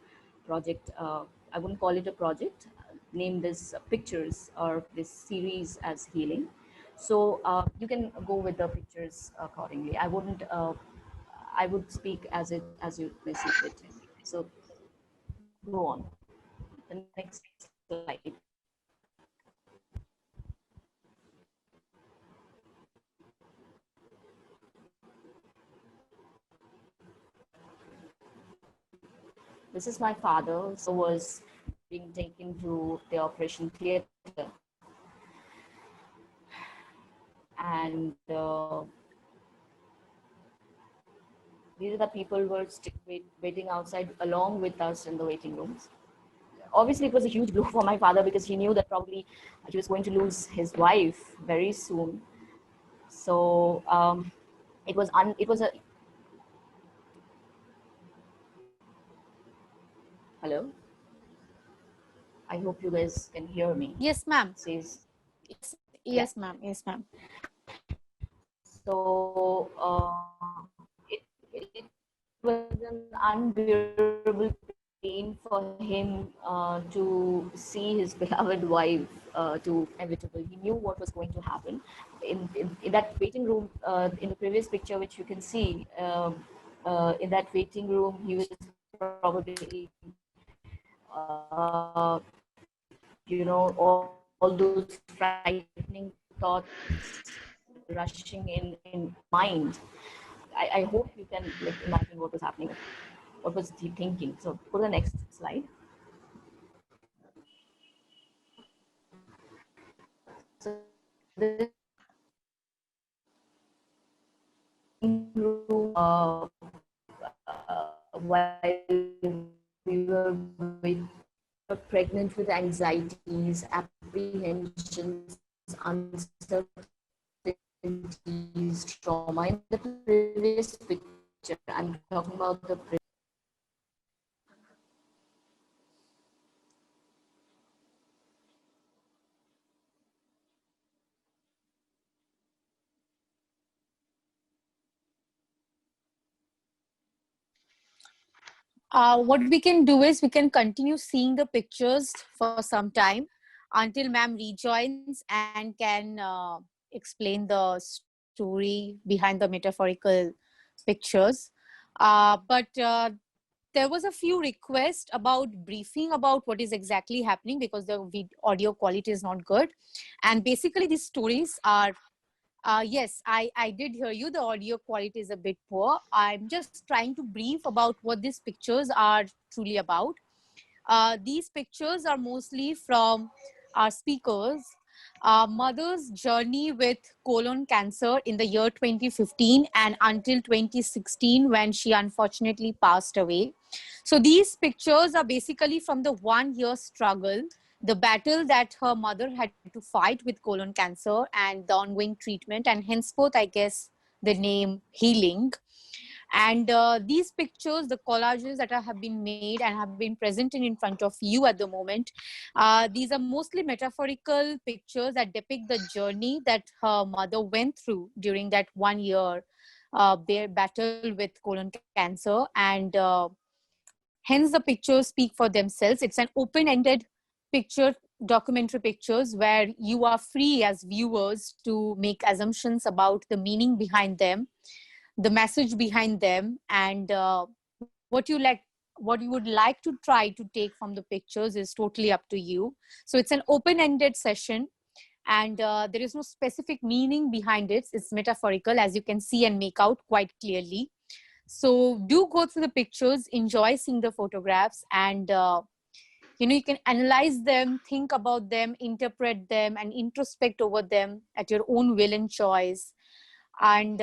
project. I wouldn't call it a project. Name this pictures or this series as healing. So you can go with the pictures accordingly. I wouldn't. I would speak as you may see fit. So go on. The next slide. This is my father. So was being taken to the operation theater, and these are the people who were waiting outside along with us in the waiting rooms. Obviously, it was a huge blow for my father because he knew that probably he was going to lose his wife very soon. So it was a hello. I hope you guys can hear me. Yes, ma'am. It says Yes, ma'am. Yes, ma'am. so. It was an unbearable pain for him to see his beloved wife to inevitable. He knew what was going to happen. In that waiting room, in the previous picture, which you can see, in that waiting room, he was probably, all those frightening thoughts rushing in mind. I hope you can like imagine what was happening, what was he thinking. So go to the next slide. So this room, while we were pregnant with anxieties, apprehensions, uncertainties, trauma. In the previous picture, I'm talking about the What we can do is we can continue seeing the pictures for some time until ma'am rejoins and can explain the story behind the metaphorical pictures. But there was a few requests about briefing about what is exactly happening because the audio quality is not good. And basically these stories are yes, I did hear you. The audio quality is a bit poor. I'm just trying to brief about what these pictures are truly about. These pictures are mostly from our speakers. Mother's journey with colon cancer in the year 2015 and until 2016 when she unfortunately passed away. So these pictures are basically from the 1 year struggle, the battle that her mother had to fight with colon cancer and the ongoing treatment, and henceforth, I guess, the name healing. And these pictures, the collages that have been made and have been presented in front of you at the moment, these are mostly metaphorical pictures that depict the journey that her mother went through during that 1 year their battle with colon cancer. And hence the pictures speak for themselves. It's an open-ended picture, documentary pictures, where you are free as viewers to make assumptions about the meaning behind them, the message behind them, and what you like, what you would like to try to take from the pictures is totally up to you. So it's an open-ended session, and there is no specific meaning behind it. It's metaphorical, as you can see and make out quite clearly. So do go through the pictures, enjoy seeing the photographs, and you can analyze them, think about them, interpret them, and introspect over them at your own will and choice. And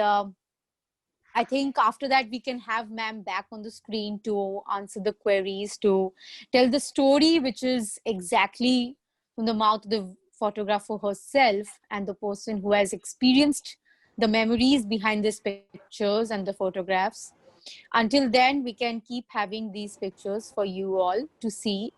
I think after that, we can have ma'am back on the screen to answer the queries, to tell the story, which is exactly from the mouth of the photographer herself and the person who has experienced the memories behind these pictures and the photographs. Until then, we can keep having these pictures for you all to see.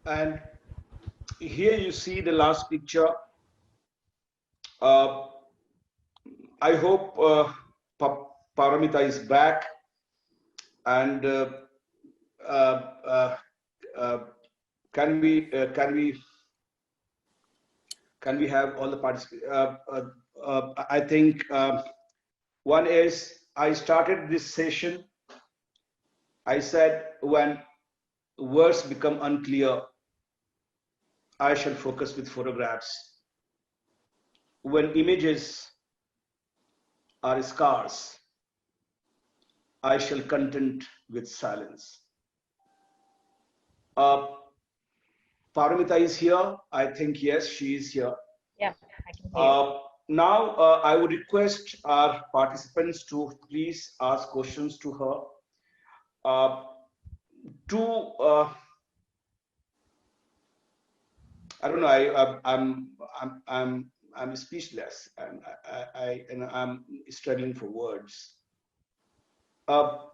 And here you see the last picture. Uh, I hope Paromita is back, and uh, uh, uh, can we have all the participants? I think one is, I started this session. I said, when words become unclear, I shall focus with photographs. When images are scarce, I shall content with silence. Paramita is here. I think, yes, she is here. Yeah, I can hear. Now, I would request our participants to please ask questions to her. I don't know. I'm speechless, and I'm struggling for words. I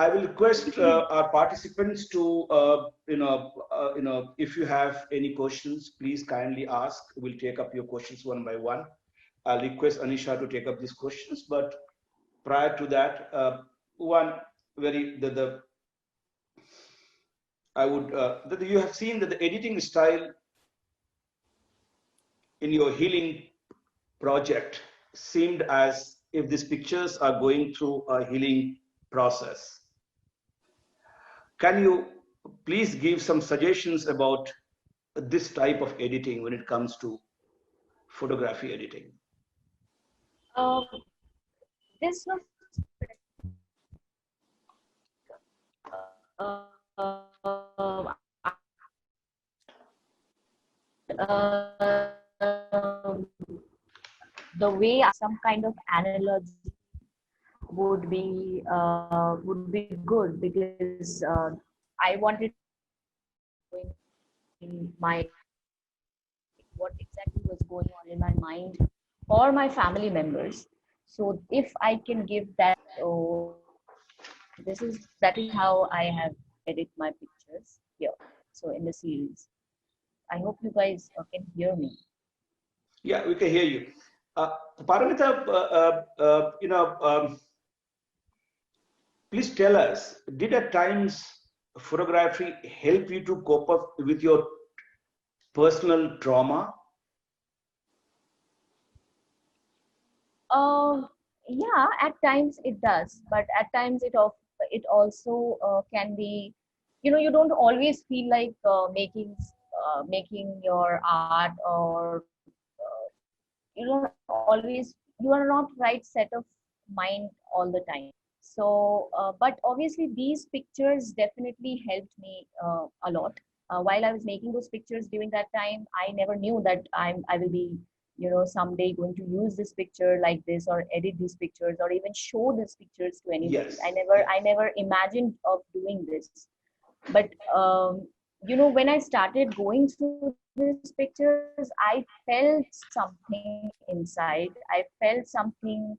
will request our participants to, if you have any questions, please kindly ask. We'll take up your questions one by one. I'll request Anisha to take up these questions, but prior to that, you have seen that the editing style in your healing project seemed as if these pictures are going through a healing process. Can you please give some suggestions about this type of editing when it comes to photography editing? Um, this was the way some kind of analogy would be good, because I wanted in my what exactly was going on in my mind or my family members. So if I can give that, that is how I have edit my pictures here. So in the series, I hope you guys can hear me. Yeah, we can hear you. Paramita, please tell us, did at times photography help you to cope up with your personal trauma? Yeah, at times it does, but at times it also can be, you don't always feel like making your art, or you don't always, you are not right set of mind all the time. So but obviously these pictures definitely helped me a lot. While I was making those pictures during that time, I never knew that I will be, someday going to use this picture like this, or edit these pictures, or even show these pictures to anybody. Yes. I never imagined of doing this. But when I started going through these pictures, I felt something inside. I felt something,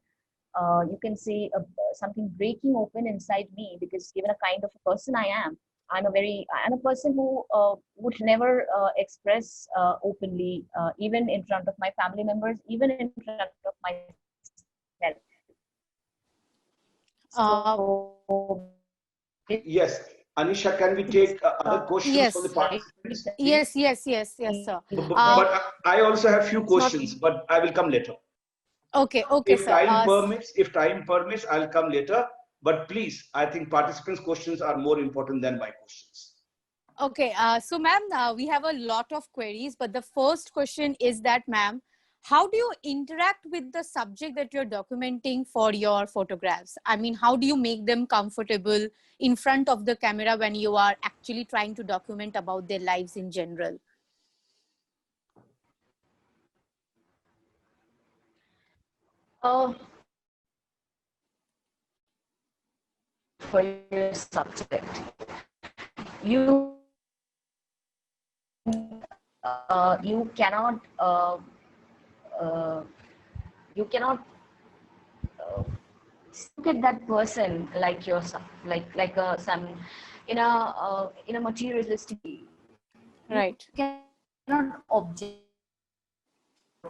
you can say, something breaking open inside me, because given a kind of a person I am, I'm a person who would never express openly, even in front of my family members, even in front of myself. Uh, So Yes. Anisha, can we take other questions from the yes, participants, yes, please? yes, yes, yes, sir. even Uh, But I also have few it's not questions, but I will come later. okay, okay, sir. If time permits, I'll come later. But please, I think participants' questions are more important than my questions. Okay, so ma'am, we have a lot of queries, but the first question is that, ma'am, how do you interact with the subject that you're documenting for your photographs? I mean, how do you make them comfortable in front of the camera when you are actually trying to document about their lives in general? uh, for your subject, you you cannot uh, you cannot look at that person like yourself, like some in a materialistic way. You Right. cannot object,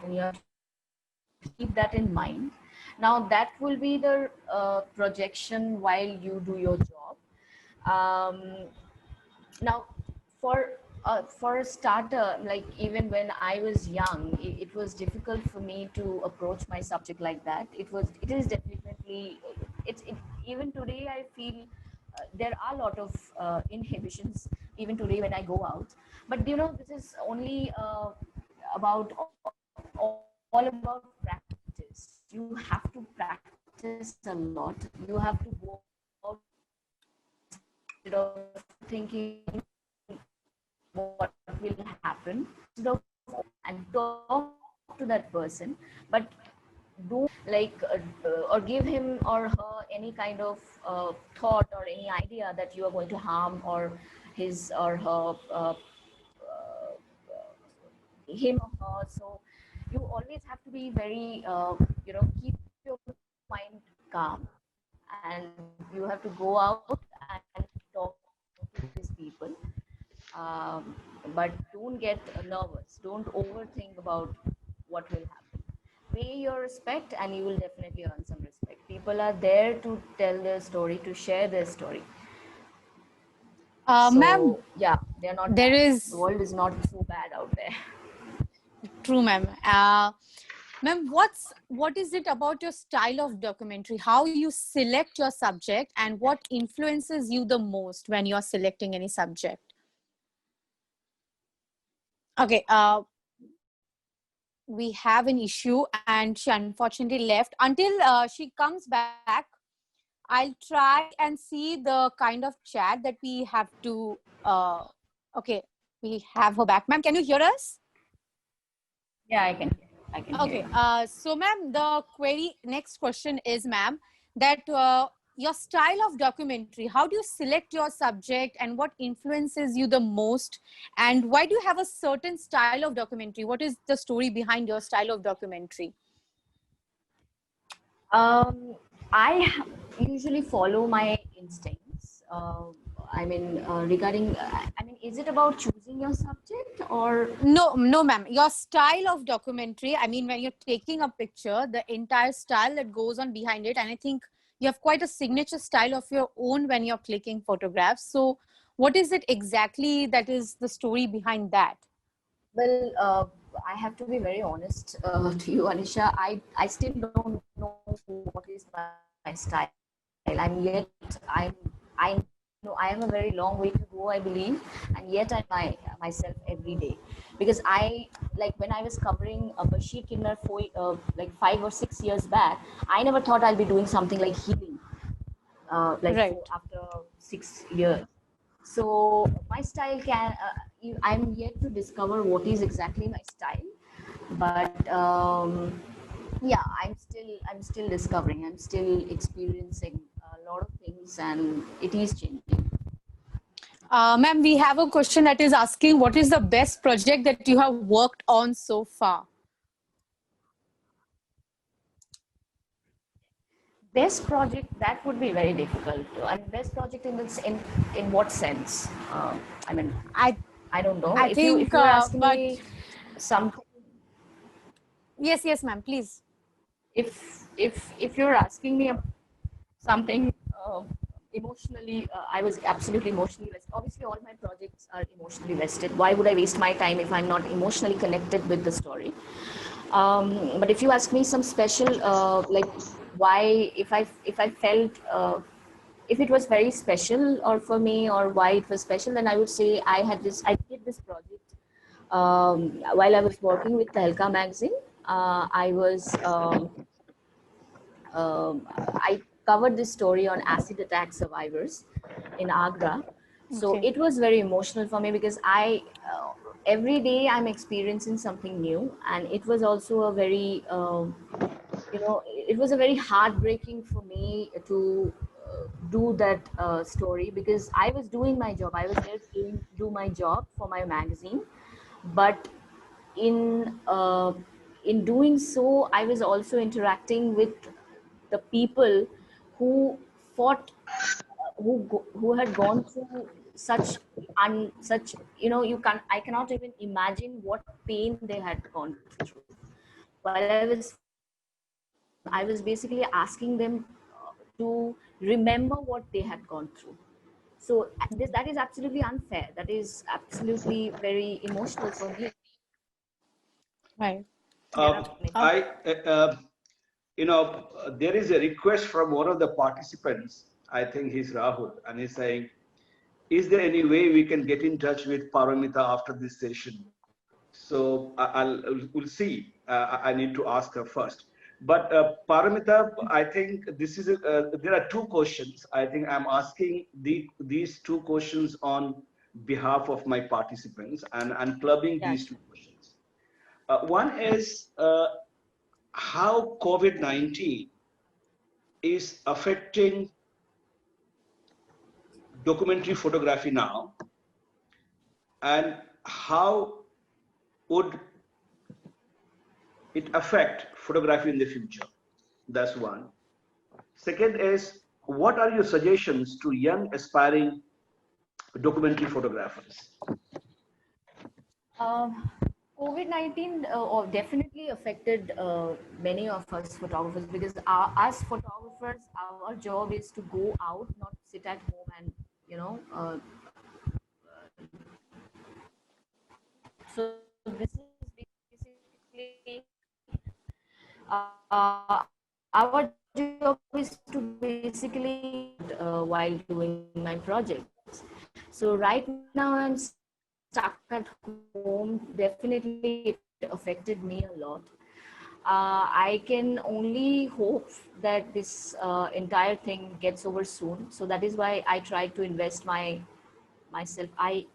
and you have to keep that in mind. Now that will be the projection while you do your job. Now for a starter, like even when I was young, it was difficult for me to approach my subject like that. It is definitely, even today I feel there are a lot of inhibitions even today when I go out. But this is only about all about practice. You have to practice a lot. You have to go out instead of thinking what will happen, instead of and talk to that person, but don't like or give him or her any kind of thought or any idea that you are going to harm or his or her him or her. So you always have to be very keep your mind calm, and you have to go out and talk to these people. But don't get nervous. Don't overthink about what will happen. Pay your respect, and you will definitely earn some respect. People are there to tell their story, to share their story. Ma'am, So yeah, they're not there bad. The is world is not so bad out there. true, ma'am. Ma'am, what is it about your style of documentary? How you select your subject and what influences you the most when you're selecting any subject? Okay. we have an issue and she unfortunately left. Until she comes back, I'll try and see the kind of chat that we have to. Okay, we have her back. Ma'am, can you hear us? Yeah, I can hear Okay. you. So, ma'am, the query next question is, ma'am, that your style of documentary. How do you select your subject, and what influences you the most? And why do you have a certain style of documentary? What is the story behind your style of documentary? Um, I usually follow my instincts. Regarding, is it about choosing your subject or? No, no, ma'am. Your style of documentary. I mean, when you're taking a picture, the entire style that goes on behind it, and I think you have quite a signature style of your own when you're clicking photographs. So, what is it exactly that is the story behind that? Well, I have to be very honest to you, Anisha. I still don't know what is my style. I know I have a very long way to go, I believe, and yet I myself every day because I like when I was covering Bashir Kinnar for like 5 or 6 years back. I never thought I'll be doing something like healing, Right. after 6 years. So my style I'm yet to discover what is exactly my style, but yeah, I'm still discovering. I'm still experiencing a lot of things, and it is changing. Ma'am, we have a question that is asking, what is the best project that you have worked on so far? Best project, that would be very difficult. And best project in what sense? I mean, I I don't know. I If think, you're asking but me something, yes, yes, ma'am, please. if you're asking me something emotionally, I was absolutely emotionally vested. Obviously, all my projects are emotionally vested. Why would I waste my time if I'm not emotionally connected with the story? But if you ask me some special, why, if I felt, if it was very special or for me, or why it was special, then I would say I did this project while I was working with Tehelka magazine. I was I covered this story on acid attack survivors in Agra. So Okay. it was very emotional for me because every day I'm experiencing something new, and it was also a very, it was a very heartbreaking for me to do that story because I was doing my job. I was there to do my job for my magazine, but in uh, in doing so, I was also interacting with the people who fought, who had gone through such, I cannot even imagine what pain they had gone through. While I was filming, I was basically asking them to remember what they had gone through. So that is absolutely unfair. That is absolutely very emotional for me. Right. Uh, Uh, I, there is a request from one of the participants. I think he's Rahul, and he's saying, "Is there any way we can get in touch with Paromita after this session?" So we'll see. I need to ask her first. But Paramita, I think this is there are two questions. I think I'm asking these two questions on behalf of my participants, and I'm clubbing Yeah, these two questions. One is how COVID-19 is affecting documentary photography now, and how would it affect photography in the future? That's one. Second is, what are your suggestions to young aspiring documentary photographers? Um, COVID-19 definitely affected many of us photographers because us photographers, our job is to go out, not sit at home and, you know, our job is to basically while doing my projects. So right now I'm stuck at home. Definitely it affects affected me a lot. I can only hope that this entire thing gets over soon. So that is why I try to invest myself. Am I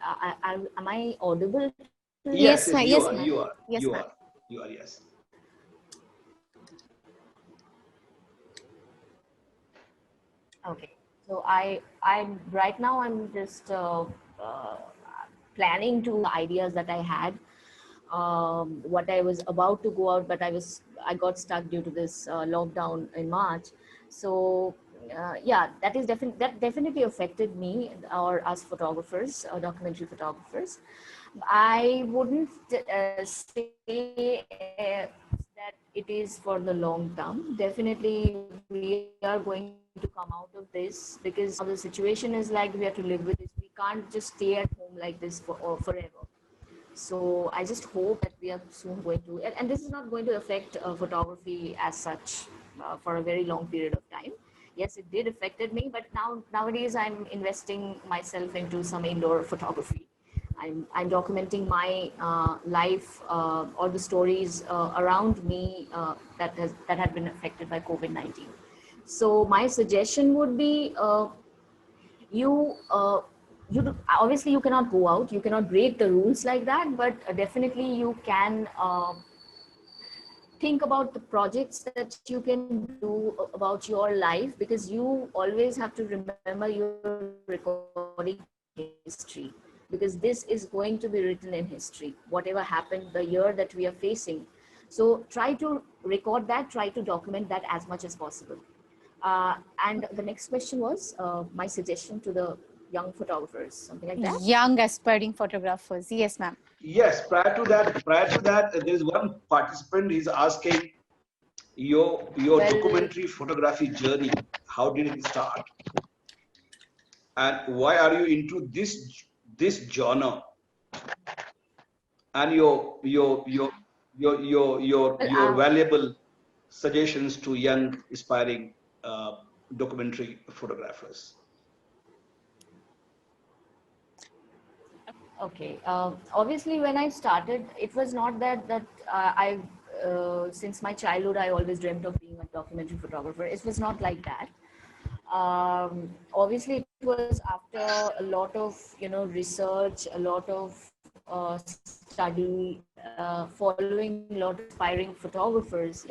audible till now? Yes, Yes, yes, ma'am. you Yes, are, ma'am. you are, Yes, you ma'am. are, you are, yes. Okay. So I'm right now I'm just planning to ideas that I had. What I was about to go out, but I got stuck due to this lockdown in March. So yeah, that definitely affected me or us photographers, documentary photographers. I wouldn't say that it is for the long term. Definitely, we are going to come out of this because now the situation is like we have to live with this. We can't just stay at home like this for forever. So I just hope that we are soon going to, and this is not going to affect photography as such for a very long period of time. Yes, it did affected me, but nowadays I'm investing myself into some indoor photography. I'm documenting my life or the stories around me that had been affected by COVID-19. So my suggestion would be you obviously you cannot go out, you cannot break the rules like that, but definitely you can think about the projects that you can do about your life, because you always have to remember your recording history, because this is going to be written in history, whatever happened the year that we are facing. So try to record that, try to document that as much as possible. And the next question was my suggestion to the young photographers, something like that. Young aspiring photographers. Yes, ma'am. Yes, prior to that, there is one participant. He's asking your Well, documentary photography journey. How did it start, and why are you into this genre? And well, your valuable suggestions to young aspiring documentary photographers. okay. Obviously, when I started, it was not that I, since my childhood, I always dreamt of being a documentary photographer. It was not like that. Obviously, it was after a lot of research, a lot of study, following a lot of inspiring photographers,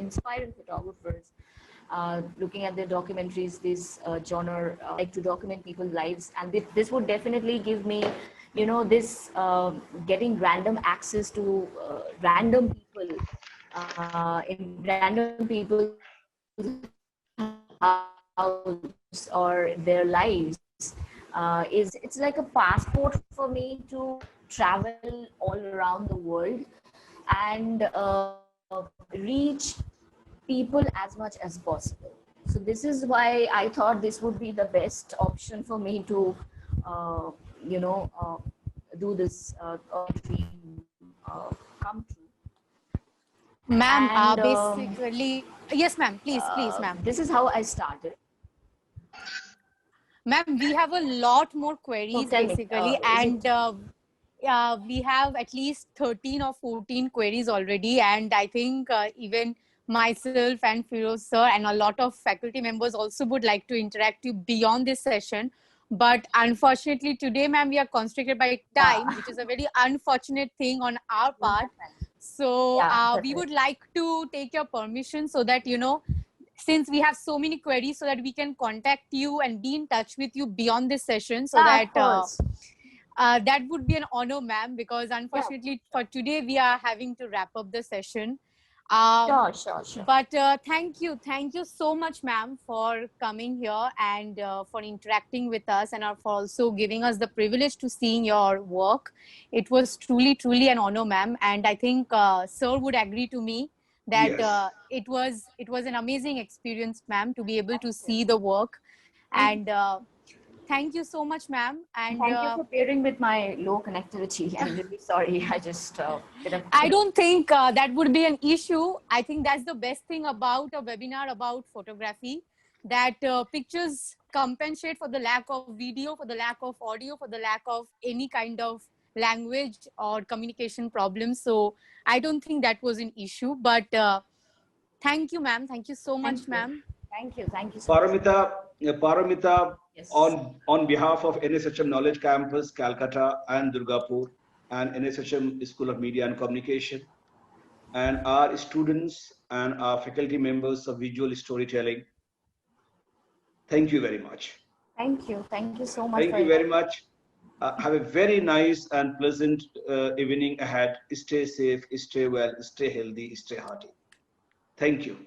looking at their documentaries, this genre, like to document people's lives, and this would definitely give me, this getting random access to random people in random people's house or their lives. It's like a passport for me to travel all around the world and reach people as much as possible. So this is why I thought this would be the best option for me to, uh, do this or my dream come true. Ma'am, And basically, yes, ma'am. Please, ma'am. this is how I started. Ma'am, we have a lot more So queries tell me, basically, is and it we have at least 13 or 14 queries already. And I think even myself and Firoz sir and a lot of faculty members also would like to interact you beyond this session. But unfortunately, today, ma'am, we are constricted by yeah? time, which is a very unfortunate thing on our We part. have time. So Yeah, we definitely. would like to take your permission so that, since we have so many queries, so that we can contact you and be in touch with you beyond this session, so Yeah, that of course. that would be an honor, ma'am, because Yeah, unfortunately for today we are having to wrap up the session. um, sure. but thank you so much, ma'am, for coming here and for interacting with us, and for also giving us the privilege to seeing your work. It was truly an honor, ma'am, and I think sir would agree to me that Yes. it was an amazing experience, ma'am, to be able to thank you. see the work. Thank you. And thank you so much, ma'am. And And thank you for bearing with my low connectivity. I'm really sorry. I just didn't. I don't think that would be an issue. I think that's the best thing about a webinar about photography, that pictures compensate for the lack of video, for the lack of audio, for the lack of any kind of language or communication problems. So I don't think that was an issue. But thank you, ma'am. Thank you so much, ma'am. Thank you. Thank you so much. Paramita, Yes. on behalf of NSHM Knowledge Campus, Calcutta and Durgapur, and NSHM School of Media and Communication, and our students and our faculty members of visual storytelling, thank you very much. Thank you. Thank you so much Thank for you very inviting. much. Have a very nice and pleasant evening ahead. Stay safe, stay well, stay healthy, stay hearty. Thank you.